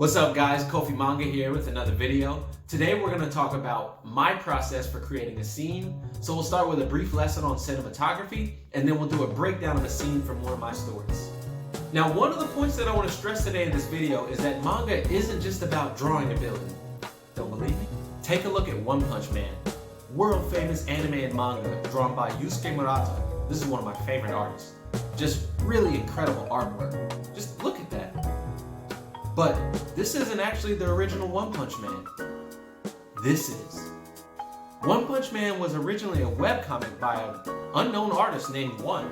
What's up guys, Kofi Manga here with another video. Today we're going to talk about my process for creating a scene. So we'll start with a brief lesson on cinematography, and then we'll do a breakdown of a scene from one of my stories. Now, one of the points that I want to stress today in this video is that manga isn't just about drawing ability. Don't believe me? Take a look at One Punch Man, world famous anime and manga drawn by Yusuke Murata. This is one of my favorite artists. Just really incredible artwork. Just look at that. But this isn't actually the original One Punch Man. This is. One Punch Man was originally a webcomic by an unknown artist named One.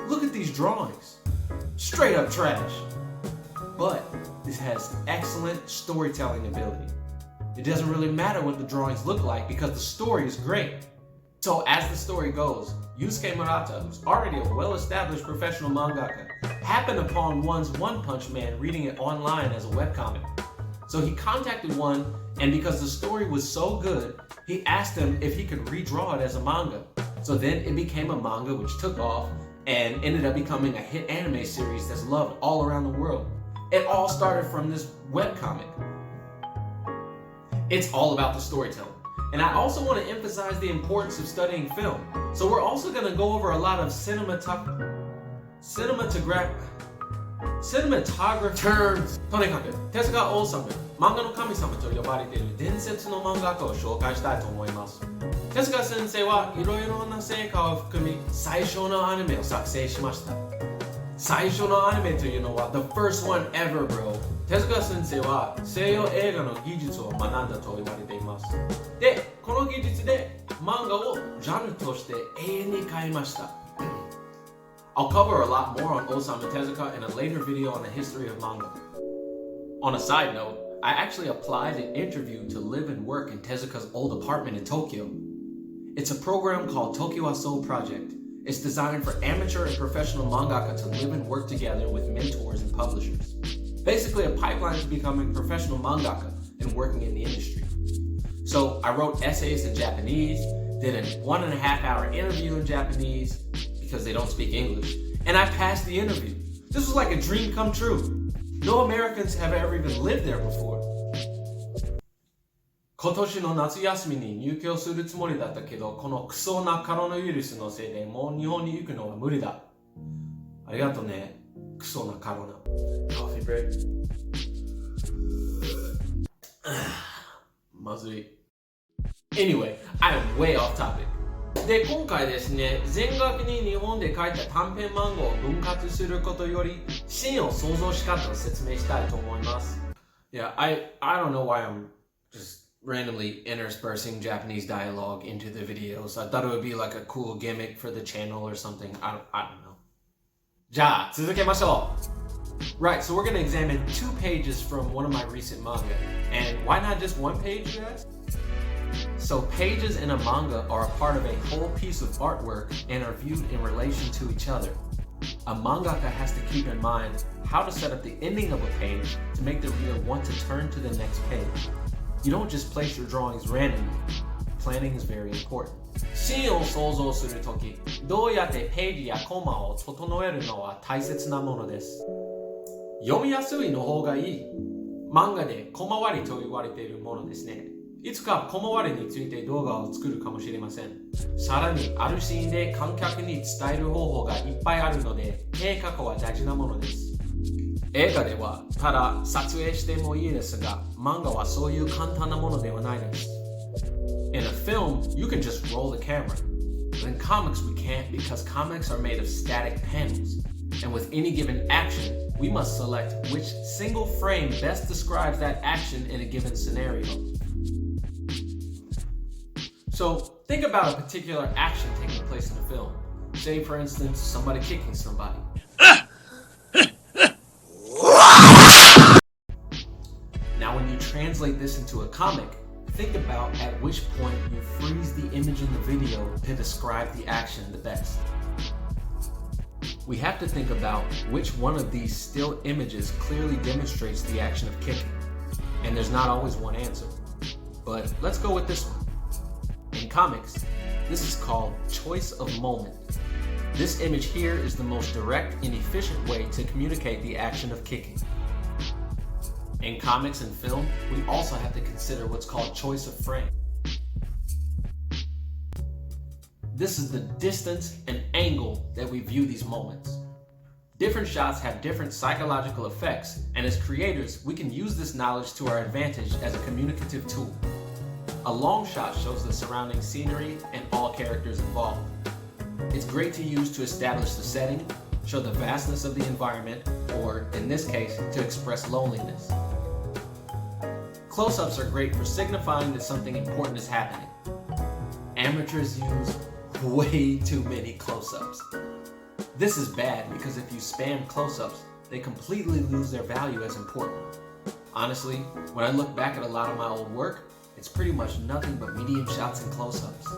Look at these drawings. Straight up trash. But this has excellent storytelling ability. It doesn't really matter what the drawings look like because the story is great. So as the story goes, Yusuke Murata, who's already a well-established professional mangaka, happened upon One's One Punch Man reading it online as a webcomic. So he contacted One, and because the story was so good, he asked him if he could redraw it as a manga. So then it became a manga which took off and ended up becoming a hit anime series that's loved all around the world. It all started from this webcomic. It's all about the storytelling. And I also want to emphasize the importance of studying film. So we're also going to go over a lot of cinematography terms. とにかく手塚治虫、漫画の神様と呼ばれている伝説の漫画家を紹介したいと思います。手塚先生はいろいろな成果を含み、最初のアニメを作成しました。最初のアニメというのは the first one ever, bro。手塚先生は西洋映画の技術を学んだと言われています。で、この技術で漫画をジャンルとして永遠に変えました。I'll cover a lot more on Osamu Tezuka in a later video on the history of manga. On a side note, I actually applied and interviewed to live and work in Tezuka's old apartment in Tokyo. It's a program called Tokyo Soul Project. It's designed for amateur and professional mangaka to live and work together with mentors and publishers. Basically a pipeline to becoming professional mangaka and working in the industry. So I wrote essays in Japanese, did a 1.5-hour interview in Japanese because they don't speak English, and I passed the interview. This was like a dream come true. No Americans have ever even lived there before. 今年の夏休みに入居するつもりだったけど、このクソなコロナウイルスのせいでもう日本に行くのは無理だ。ありがとうね、クソなコロナ。Coffee break. まずい。Anyway, I am way off topic. で、今回ですね、全学に日本で書いた短編漫画を分割することより、シーンを想像し方を説明したいと思います。Yeah, I don't know why I'm just randomly interspersing Japanese dialogue into the videos. I thought it would be like a cool gimmick for the channel or something. I don't know. じゃあ、続けましょう。Right, so we're going to examine 2 pages from one of my recent manga. And why not just 1 page, you guys? So pages in a manga are a part of a whole piece of artwork and are viewed in relation to each other. A mangaka has to keep in mind how to set up the ending of a page to make the reader want to turn to the next page. You don't just place your drawings randomly. Planning is very important. シーンを想像するとき、どうやってページやコマを整えるのは大切なものです。読みやすいの方がいい。漫画でコマ割りと言われているものですね。いつかコマ割りについて動画を作るかもしれません。さらにあるシーンで観客に伝える方法がいっぱいあるので、計画は大事なものです。映画ではただ撮影してもいいですが、漫画はそういう簡単なものではないです。In a film, you can just roll the camera. But in comics, we can't because comics are made of static panels. And with any given action, we must select which single frame best describes that action in a given scenario. So think about a particular action taking place in the film. Say, for instance, somebody kicking somebody. Now, when you translate this into a comic, think about at which point you freeze the image in the video to describe the action the best. We have to think about which one of these still images clearly demonstrates the action of kicking. And there's not always one answer. But let's go with this one. In comics, this is called choice of moment. This image here is the most direct and efficient way to communicate the action of kicking. In comics and film, we also have to consider what's called choice of frame. This is the distance and angle that we view these moments. Different shots have different psychological effects, and as creators, we can use this knowledge to our advantage as a communicative tool. A long shot shows the surrounding scenery and all characters involved. It's great to use to establish the setting, show the vastness of the environment, or, in this case, to express loneliness. Close-ups are great for signifying that something important is happening. Amateurs use way too many close-ups. This is bad because if you spam close-ups, they completely lose their value as important. Honestly, when I look back at a lot of my old work, it's pretty much nothing but medium shots and close-ups.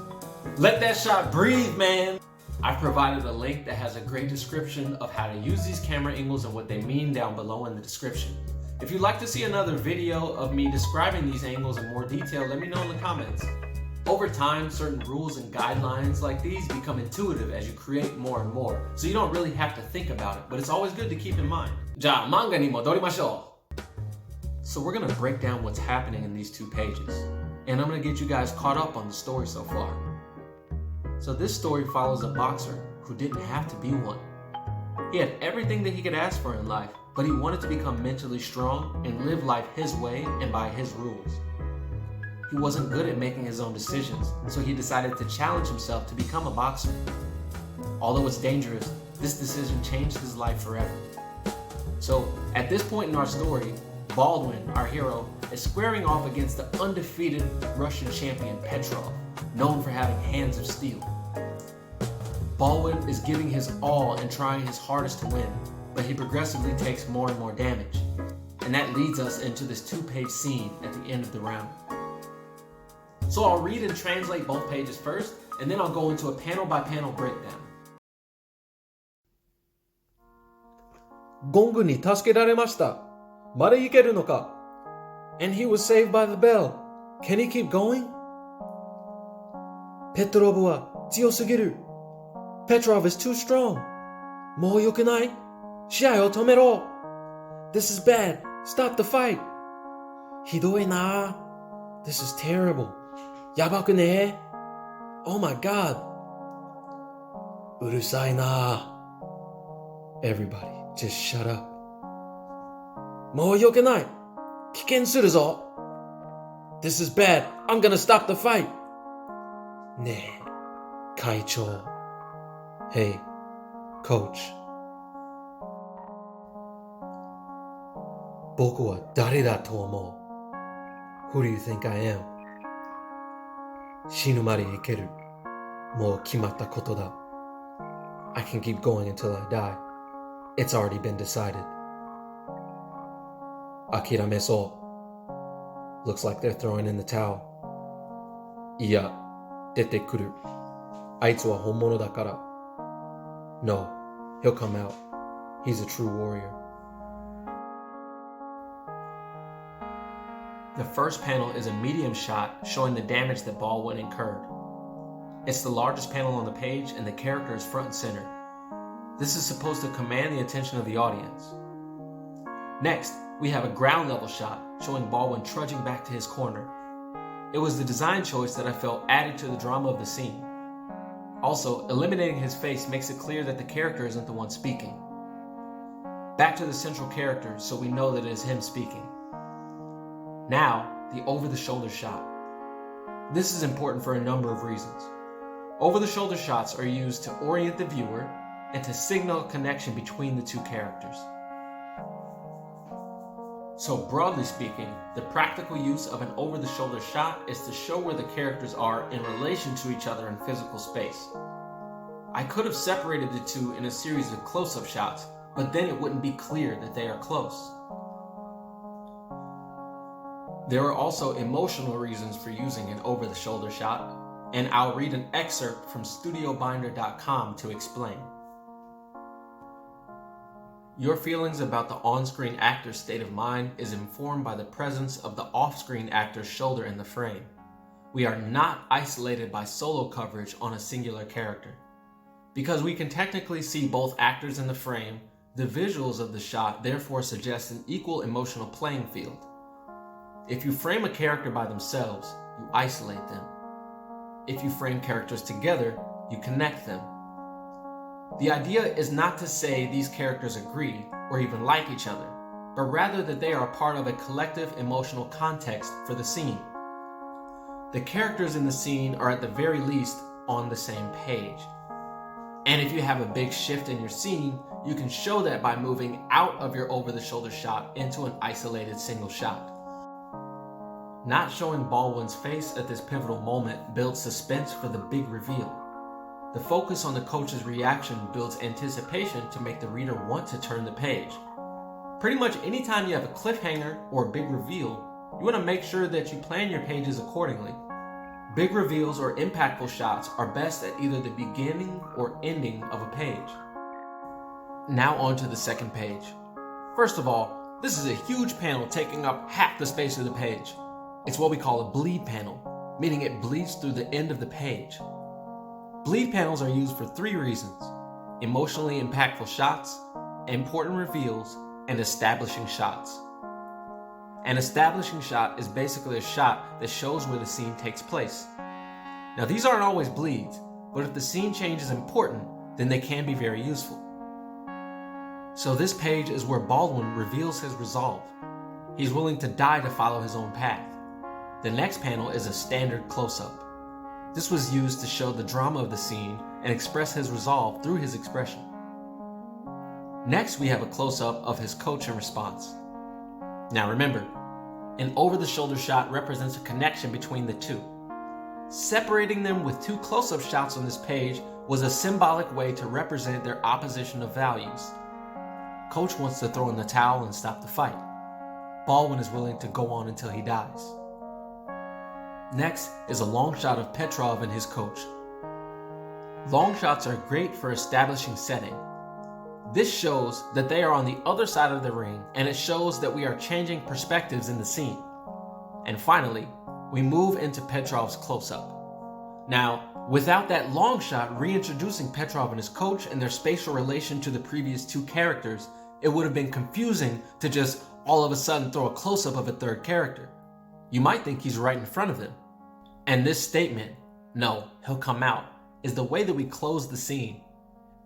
Let that shot breathe, man! I've provided a link that has a great description of how to use these camera angles and what they mean down below in the description. If you'd like to see another video of me describing these angles in more detail, let me know in the comments. Over time, certain rules and guidelines like these become intuitive as you create more and more, so you don't really have to think about it, but it's always good to keep in mind. じゃあ、漫画に戻りましょう. So we're going to break down what's happening in these 2 pages, and I'm going to get you guys caught up on the story so far. So this story follows a boxer who didn't have to be one. He had everything that he could ask for in life, but he wanted to become mentally strong and live life his way and by his rules. He wasn't good at making his own decisions, so he decided to challenge himself to become a boxer. Although it's dangerous, this decision changed his life forever. So, at this point in our story, Baldwin, our hero, is squaring off against the undefeated Russian champion Petrov, known for having hands of steel. Baldwin is giving his all and trying his hardest to win, but he progressively takes more and more damage. And that leads us into this 2-page scene at the end of the round. So I'll read and translate both pages first, and then I'll go into a panel-by-panel breakdown. ゴングに助けられました。まだいけるのか? And he was saved by the bell. Can he keep going? ペトロブは強すぎる. Petrov is too strong. もう良くない? 試合を止めろ. This is bad. Stop the fight. ひどいな. This is terrible. やばくね? Oh my god. うるさいな. Everybody, just shut up. もう良くない. 危険するぞ. This is bad. I'm gonna stop the fight. ねえ、会長. Hey, coach. 僕は誰だと思う? Who do you think I am? 死ぬまで生きる. もう決まったことだ. I can keep going until I die. It's already been decided. 諦めそう. Looks like they're throwing in the towel. いや、出てくる. あいつは本物だから. No, he'll come out. He's a true warrior. The first panel is a medium shot showing the damage that Baldwin incurred. It's the largest panel on the page and the character is front and center. This is supposed to command the attention of the audience. Next, we have a ground level shot showing Baldwin trudging back to his corner. It was the design choice that I felt added to the drama of the scene. Also, eliminating his face makes it clear that the character isn't the one speaking. Back to the central character so we know that it is him speaking. Now, the over-the-shoulder shot. This is important for a number of reasons. Over-the-shoulder shots are used to orient the viewer and to signal a connection between the 2 characters. So broadly speaking, the practical use of an over-the-shoulder shot is to show where the characters are in relation to each other in physical space. I could have separated the 2 in a series of close-up shots, but then it wouldn't be clear that they are close. There are also emotional reasons for using an over-the-shoulder shot, and I'll read an excerpt from StudioBinder.com to explain. Your feelings about the on-screen actor's state of mind is informed by the presence of the off-screen actor's shoulder in the frame. We are not isolated by solo coverage on a singular character. Because we can technically see both actors in the frame, The visuals of the shot therefore suggest an equal emotional playing field. If you frame a character by themselves, you isolate them. If you frame characters together, you connect them. The idea is not to say these characters agree or even like each other, but rather that they are part of a collective emotional context for the scene. The characters in the scene are at the very least on the same page. And if you have a big shift in your scene, you can show that by moving out of your over-the-shoulder shot into an isolated single shot. Not showing Baldwin's face at this pivotal moment builds suspense for the big reveal. The focus on the coach's reaction builds anticipation to make the reader want to turn the page. Pretty much anytime you have a cliffhanger or a big reveal, you want to make sure that you plan your pages accordingly. Big reveals or impactful shots are best at either the beginning or ending of a page. Now on to the second page. First of all, this is a huge panel taking up half the space of the page. It's what we call a bleed panel, meaning it bleeds through the end of the page. Bleed panels are used for three reasons: emotionally impactful shots, important reveals, and establishing shots. An establishing shot is basically a shot that shows where the scene takes place. Now these aren't always bleeds, but if the scene change is important, then they can be very useful. So this page is where Baldwin reveals his resolve. He's willing to die to follow his own path. The next panel is a standard close-up. This was used to show the drama of the scene and express his resolve through his expression. Next, we have a close-up of his coach in response. Now remember, an over-the-shoulder shot represents a connection between the two. Separating them with two close-up shots on this page was a symbolic way to represent their opposition of values. Coach wants to throw in the towel and stop the fight. Baldwin is willing to go on until he dies. Next is a long shot of Petrov and his coach. Long shots are great for establishing setting. This shows that they are on the other side of the ring, and it shows that we are changing perspectives in the scene. And finally, we move into Petrov's close-up. Now, without that long shot reintroducing Petrov and his coach and their spatial relation to the previous two characters, it would have been confusing to just all of a sudden throw a close-up of a third character. You might think he's right in front of him. And this statement, "No, he'll come out," is the way that we close the scene.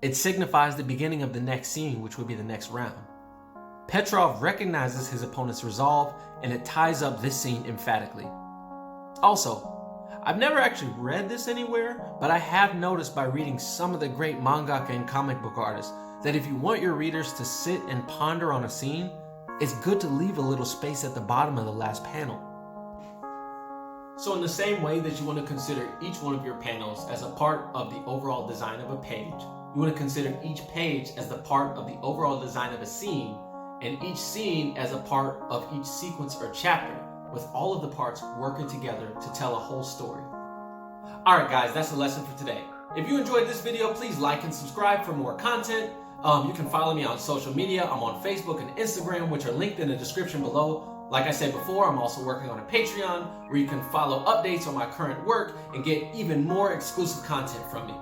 It signifies the beginning of the next scene, which would be the next round. Petrov recognizes his opponent's resolve, and it ties up this scene emphatically. Also, I've never actually read this anywhere, but I have noticed by reading some of the great mangaka and comic book artists that if you want your readers to sit and ponder on a scene, it's good to leave a little space at the bottom of the last panel. So in the same way that you want to consider each one of your panels as a part of the overall design of a page, you want to consider each page as the part of the overall design of a scene, and each scene as a part of each sequence or chapter, with all of the parts working together to tell a whole story. Alright guys, that's the lesson for today. If you enjoyed this video, please like and subscribe for more content. You can follow me on social media. I'm on Facebook and Instagram, which are linked in the description below. Like I said before, I'm also working on a Patreon where you can follow updates on my current work and get even more exclusive content from me.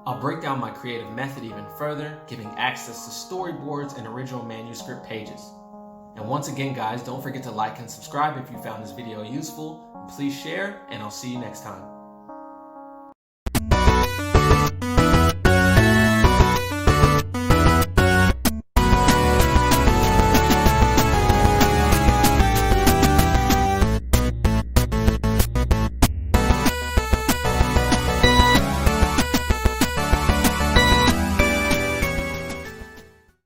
I'll break down my creative method even further, giving access to storyboards and original manuscript pages. And once again guys, don't forget to like and subscribe if you found this video useful. Please share, and I'll see you next time.